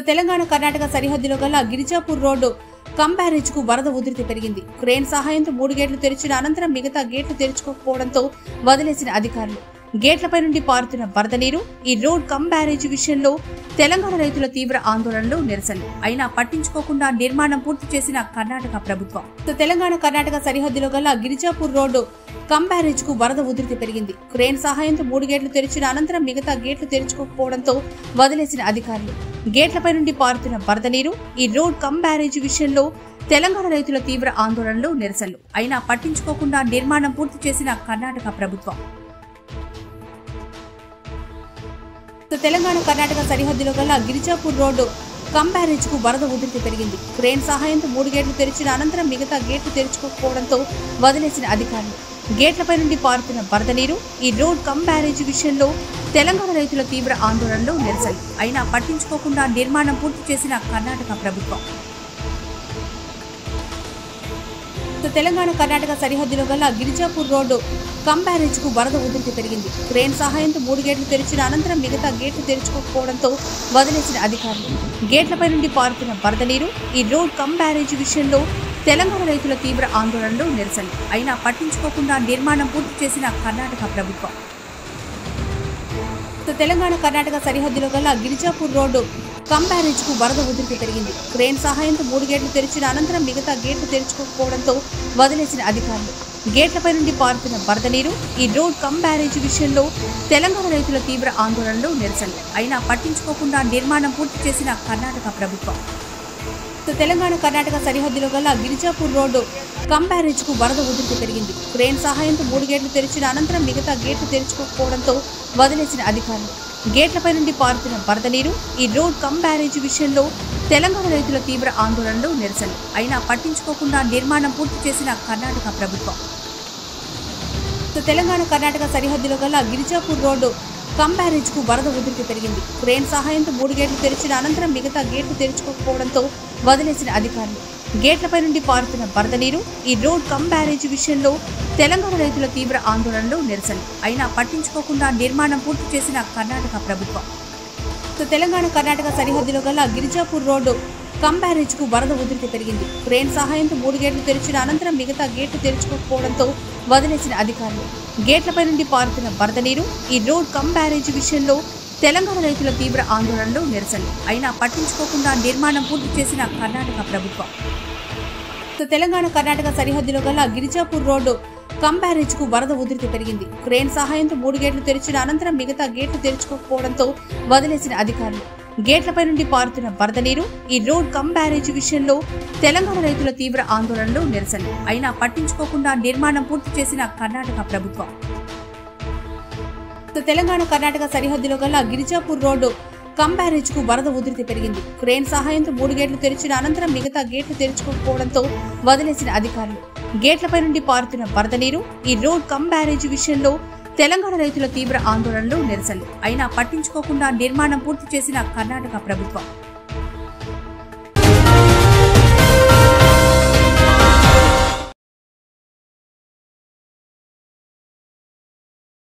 తెలంగాణ కర్ణాటక సరిహద్దులో గల గిరిజాపూర్ రోడ్డు కంబ్యారేజ్ కు వరద ఉధృతి పెరిగింది. క్రేన్ సహాయంతో 3 గేట్లు తెరిచిన అనంతరం మిగతా గేట్లు తెరుచుకోకపోవడంతో వదిలేసిన అధికారులు. గేట్లపై నుండి పారుతున్న వరద నీరు ఈ రోడ్ కంబ్యారేజ్ విషయంలో తెలంగాణ రైతుల తీవ్ర ఆందోళనలు, నిరసనలు. అయినా పట్టించుకోకుండా నిర్మాణం పూర్తి చేసిన కర్ణాటక ప్రభుత్వం. తెలంగాణ కర్ణాటక సరిహద్దులో గల గిరిజాపూర్ రోడ్డు కంబ్యారేజ్ కు వరద ఉధృతి పెరిగింది. క్రేన్ సహాయంతో 3 గేట్లు తెరిచిన అనంతరం మిగతా గేట్లు తెరుచుకోకపోవడంతో వదిలేసిన అధికారులు. గేట్లపై నుండి పారుతున్న వరద నీరు ఈ రోడ్ కంబ్యారేజ్ విషయంలో తెలంగాణ రైతుల తీవ్ర ఆందోళనలు, నిరసనలు. అయినా పట్టించుకోకుండా నిర్మాణం పూర్తి చేసిన కర్ణాటక ప్రభుత్వం. తెలంగాణ కర్ణాటక సరిహద్దులో గల గిరిజాపూర్ రోడ్డు కంబ్యారేజ్ కు వరద ఉధృతి పెరిగింది. క్రేన్ సహాయంతో 3 గేట్లు తెరిచిన అనంతరం మిగతా గేట్లు తెరుచుకోకపోవడంతో వదిలేసిన అధికారులు. గేట్లపై నుండి పారుతున్న వరద నీరు ఈ రోడ్ కంబ్యారేజ్ విషయంలో తెలంగాణ రైతుల తీవ్ర ఆందోళనలు, నిరసనలు. అయినా పట్టించుకోకుండా నిర్మాణం పూర్తి చేసిన కర్ణాటక ప్రభుత్వం. తెలంగాణ కర్ణాటక సరిహద్దులో గల గిరిజాపూర్ రోడ్డు కంబ్యారేజ్ కు వరద ఉధృతి పెరిగింది. క్రేన్ సహాయంతో 3 గేట్లు తెరిచిన అనంతరం మిగతా గేట్లు తెరుచుకోకపోవడంతో వదిలేసిన అధికారులు. గేట్లపై నుండి పారుతున్న వరద నీరు ఈ రోడ్ కంబ్యారేజ్ విషయంలో తెలంగాణ రైతుల తీవ్ర ఆందోళనలు, నిరసనలు. అయినా పట్టించుకోకుండా నిర్మాణం పూర్తి చేసిన కర్ణాటక ప్రభుత్వం. తెలంగాణ కర్ణాటక సరిహద్దులో గల గిరిజాపూర్ రోడ్డు కంబ్యారేజ్ కు వరద ఉధృతి పెరిగింది. క్రేన్ సహాయంతో 3 గేట్లు తెరిచిన అనంతరం మిగతా గేట్లు తెరుచుకోకపోవడంతో వదిలేసిన అధికారులు. గేట్లపై నుండి పారుతున్న వరద నీరు ఈ రోడ్ కంబ్యారేజ్ విషయంలో తెలంగాణ రైతుల తీవ్ర ఆందోళనలు, నిరసనలు. అయినా పట్టించుకోకుండా నిర్మాణం పూర్తి చేసిన కర్ణాటక ప్రభుత్వం. తెలంగాణ కర్ణాటక సరిహద్దులో గల గిరిజాపూర్ రోడ్డు కంబ్యారేజ్ కు వరద ఉధృతి పెరిగింది. క్రేన్ సహాయంతో 3 గేట్లు తెరిచిన అనంతరం మిగతా గేట్లు తెరుచుకోకపోవడంతో వదిలేసిన అధికారులు. గేట్లపై నుండి పారుతున్న వరద నీరు ఈ రోడ్ కంబ్యారేజ్ విషయంలో తెలంగాణ రైతుల తీవ్ర ఆందోళనలు, నిరసనలు. అయినా పట్టించుకోకుండా నిర్మాణం పూర్తి చేసిన కర్ణాటక ప్రభుత్వం. తెలంగాణ కర్ణాటక సరిహద్దులో గల గిరిజాపూర్ రోడ్డు కంబ్యారేజ్ కు వరద ఉధృతి పెరిగింది. క్రేన్ సహాయంతో 3 గేట్లు తెరిచిన అనంతరం మిగతా గేట్లు తెరుచుకోకపోవడంతో వదిలేసిన అధికారులు. గేట్లపై నుండి పారుతున్న వరద నీరు ఈ రోడ్ కంబ్యారేజ్ విషయంలో తెలంగాణ రైతుల తీవ్ర ఆందోళనలు, నిరసనలు. అయినా పట్టించుకోకుండా నిర్మాణం పూర్తి చేసిన కర్ణాటక ప్రభుత్వం. తెలంగాణ కర్ణాటక సరిహద్దులో గల గిరిజాపూర్ రోడ్డు కంబ్యారేజ్ కు వరద ఉధృతి పెరిగింది. క్రేన్ సహాయంతో 3 గేట్లు తెరిచిన అనంతరం మిగతా గేట్లు తెరుచుకోకపోవడంతో వదిలేసిన అధికారులు. గేట్లపై నుండి పారుతున్న వరద నీరు ఈ రోడ్ కంబ్యారేజ్ విషయంలో తెలంగాణ రైతుల తీవ్ర ఆందోళనలు, నిరసనలు. అయినా పట్టించుకోకుండా నిర్మాణం పూర్తి చేసిన కర్ణాటక ప్రభుత్వం. తెలంగాణ కర్ణాటక సరిహద్దులో గల గిరిజాపూర్ రోడ్డు కంబ్యారేజ్ కు వరద ఉధృతి పెరిగింది. క్రేన్ సహాయంతో 3 గేట్లు తెరిచిన అనంతరం మిగతా గేట్లు తెరుచుకోకపోవడంతో వదిలేసిన అధికారులు. గేట్లపై నుండి పారుతున్న వరద నీరు ఈ రోడ్ కంబ్యారేజ్ విషయంలో తెలంగాణ రైతుల తీవ్ర ఆందోళనలు, నిరసనలు. అయినా పట్టించుకోకుండా నిర్మాణం పూర్తి చేసిన కర్ణాటక ప్రభుత్వం. తెలంగాణ కర్ణాటక సరిహద్దులో గల గిరిజాపూర్ రోడ్డు కంబ్యారేజ్ కు వరద ఉధృతి పెరిగింది. క్రేన్ సహాయంతో 3 గేట్లు తెరిచిన అనంతరం మిగతా గేట్లు తెరుచుకోకపోవడంతో వదిలేసిన అధికారులు. గేట్లపై నుండి పారుతున్న వరద నీరు ఈ రోడ్ కంబ్యారేజ్ విషయంలో తెలంగాణ రైతుల తీవ్ర ఆందోళనలు, నిరసనలు. అయినా పట్టించుకోకుండా నిర్మాణం పూర్తి చేసిన కర్ణాటక ప్రభుత్వం.